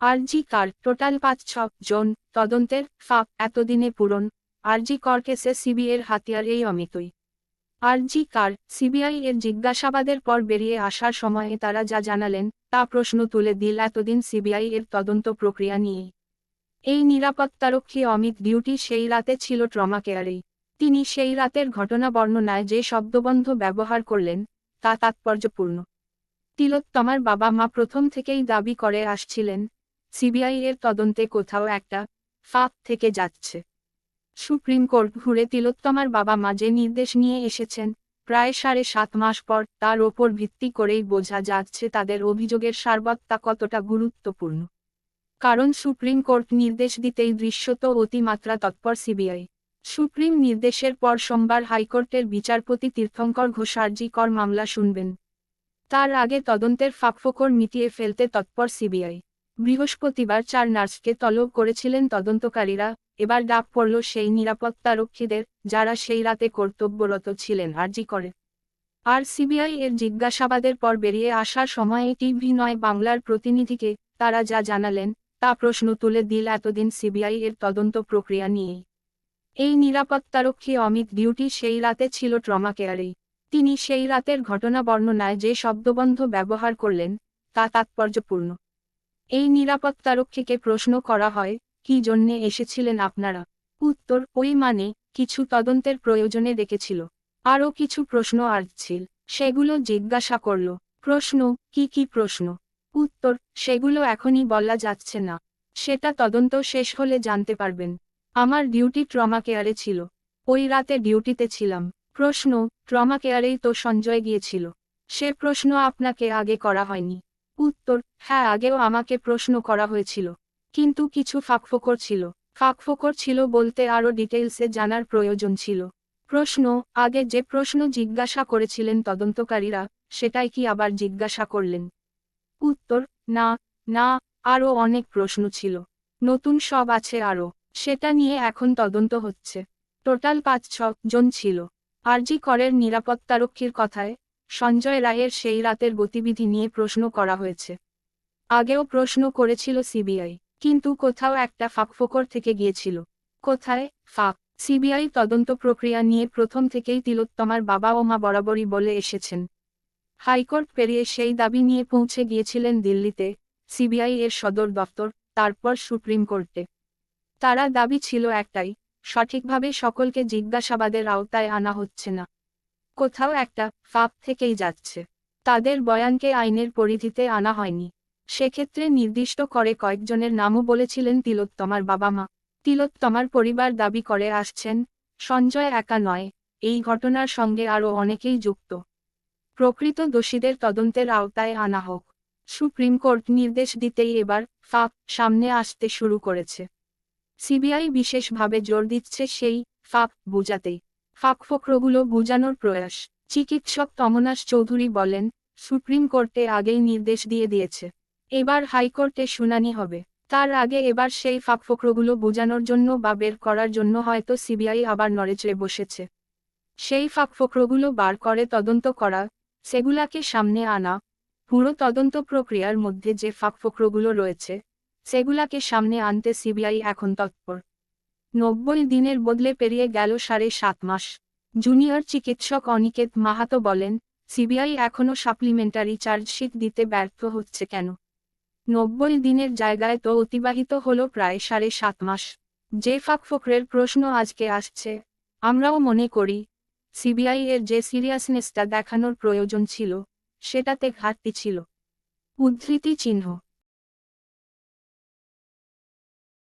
আরজি কার total ৫-৬ জন তদন্তের ফাঁক এতদিনে পূরণ। আরজি কর কেসে সিবিআইয়ের হাতিয়ার এই অমিতই। আরজি কার সিবিআই এর জিজ্ঞাসাবাদের পর বেরিয়ে আসার সময়ে তারা যা জানালেন তা প্রশ্ন তুলে দিল এতদিন সিবিআই এর তদন্ত প্রক্রিয়া নিয়ে। এই নিরাপত্তারক্ষী অমিত ডিউটি সেই রাতে ছিল ট্রমা কেয়ারেই। তিনি সেই রাতের ঘটনা বর্ণনায় যে শব্দবন্ধ ব্যবহার করলেন তা তাৎপর্যপূর্ণ। তিলোত্তমার বাবা মা প্রথম থেকেই দাবি করে আসছিলেন সিবিআই এর তদন্তে কোথাও একটা ফাঁক থেকে যাচ্ছে। সুপ্রিম কোর্ট ঘুরে তিলোত্তমার বাবা মা যে নির্দেশ নিয়ে এসেছেন প্রায় ৭.৫ মাস পর তার ওপর ভিত্তি করেই বোঝা যাচ্ছে তাদের অভিযোগের সারবত্তা কতটা গুরুত্বপূর্ণ। কারণ সুপ্রিম কোর্ট নির্দেশ দিতেই দৃশ্যত অতিমাত্রা তৎপর সিবিআই। সুপ্রিম নির্দেশের পর সোমবার হাইকোর্টের বিচারপতি তীর্থঙ্কর ঘোষ আরজি কর মামলা শুনবেন। তার আগে তদন্তের ফাঁকফোকর মিটিয়ে ফেলতে তৎপর সিবিআই। বৃহস্পতিবার ৪ নার্সকে তলব করেছিলেন তদন্তকারীরা। এবার ডাক পড়ল সেই নিরাপত্তারক্ষীদের যারা সেই রাতে কর্তব্যরত ছিলেন আরজি করে। আর সিবিআই এর জিজ্ঞাসাবাদের পর বেরিয়ে আসার সময়ে টিভি নয় বাংলার প্রতিনিধিকে তারা যা জানালেন তা প্রশ্ন তুলে দিল এতদিন সিবিআই এর তদন্ত প্রক্রিয়া নিয়েই। এই নিরাপত্তারক্ষী অমিত ডিউটি সেই রাতে ছিল ট্রমা কেয়ারেই। তিনি সেই রাতের ঘটনা বর্ণনায় যে শব্দবন্ধ ব্যবহার করলেন তা তাৎপর্যপূর্ণ। এই নিরাপত্তারক্ষীকে প্রশ্ন করা হয়, কী জন্যে এসেছিলেন আপনারা? উত্তর, ওই মানে, কিছু তদন্তের প্রয়োজনে ডেকেছিল। আরও কিছু প্রশ্ন আসছিল, সেগুলো জিজ্ঞাসা করল। প্রশ্ন, কি প্রশ্ন? উত্তর, সেগুলো এখনই বলা যাচ্ছে না। সেটা তদন্ত শেষ হলে জানতে পারবেন। আমার ডিউটি ট্রমা কেয়ারে ছিল। ওই রাতে ডিউটিতে ছিলাম। প্রশ্ন, ট্রমা কেয়ারেই তো সঞ্জয় গিয়েছিল। সে প্রশ্ন আপনাকে আগে করা হয়নি? উত্তর, হ্যাঁ আগেও আমাকে প্রশ্ন করা হয়েছিল। কিন্তু কিছু ফাঁকফোকর ছিল। ফাঁকফোকর ছিল বলতে আরও ডিটেইলসে জানার প্রয়োজন ছিল। প্রশ্ন, আগে যে প্রশ্ন জিজ্ঞাসা করেছিলেন তদন্তকারীরা সেটাই কি আবার জিজ্ঞাসা করলেন? উত্তর, না, আরও অনেক প্রশ্ন ছিল। নতুন সব আছে আরও। সেটা নিয়ে এখন তদন্ত হচ্ছে। টোটাল ৫-৬ জন ছিল। আরজি করের নিরাপত্তারক্ষীর কথায় সঞ্জয় রায়ের সেই রাতের গতিবিধি নিয়ে প্রশ্ন করা হয়েছে। আগেও প্রশ্ন করেছিল সিবিআই, কিন্তু কোথাও একটা ফাঁকফোকর থেকে গিয়েছিল। কোথায় ফাঁক? সিবিআই তদন্ত প্রক্রিয়া নিয়ে প্রথম থেকেই তিলোত্তমার বাবা ও মা বরাবরই বলে এসেছেন। হাইকোর্ট পেরিয়ে সেই দাবি নিয়ে পৌঁছে গিয়েছিলেন দিল্লিতে, সিবিআই এর সদর দফতর, তারপর সুপ্রিম কোর্টে। তারা দাবি ছিল একটাই, সঠিকভাবে সকলকে জিজ্ঞাসাবাদের আওতায় আনা হচ্ছে না। কোথাও একটা ফাঁক থেকেই যাচ্ছে। তাদের বয়ানকে আইনের পরিধিতে আনা হয়নি। সেক্ষেত্রে নির্দিষ্ট করে কয়েকজনের নামও বলেছিলেন তিলোত্তমার বাবা মা। তিলোত্তমার পরিবার দাবি করে আসছেন, সঞ্জয় একা নয়, এই ঘটনার সঙ্গে আরও অনেকেই যুক্ত। প্রকৃত দোষীদের তদন্তের আওতায় আনা হোক। সুপ্রিম কোর্ট নির্দেশ দিতেই এবার ফাঁক সামনে আসতে শুরু করেছে। সিবিআই বিশেষভাবে জোর দিচ্ছে সেই ফাঁক বুঝাতেই। ফাঁকফোকরগুলো বুঝানোর প্রয়াস। চিকিৎসক তমনাশ চৌধুরী বলেন, সুপ্রিম কোর্টে আগেই নির্দেশ দিয়ে দিয়েছে। এবার হাইকোর্টে শুনানি হবে। তার আগে এবার সেই ফাঁকফোকরগুলো বুঝানোর জন্য বা বের করার জন্য হয়তো সিবিআই আবার নড়েচড়ে বসেছে। সেই ফাঁকফোকরগুলো বার করে তদন্ত করা, সেগুলাকে সামনে আনা, পুরো তদন্ত প্রক্রিয়ার মধ্যে যে ফাঁকফোকরগুলো রয়েছে সেগুলাকে সামনে আনতে সিবিআই এখন তৎপর। ৯০ দিনের বদলে পেরিয়ে গেল ৭.৫ মাস। জুনিয়র চিকিৎসক অনিকেত মাহাতো বলেন, সিবিআই এখনও সাপ্লিমেন্টারি চার্জশিট দিতে ব্যর্থ হচ্ছে কেন? ৯০ দিনের জায়গায় তো অতিবাহিত হলো প্রায় ৭.৫ মাস। যে ফাঁকফোকরের প্রশ্ন আজকে আসছে, আমরাও মনে করি সিবিআই এর যে সিরিয়াসনেসটা দেখানোর প্রয়োজন ছিল সেটাতে ঘাটতি ছিল। উদ্ধৃতি চিহ্ন।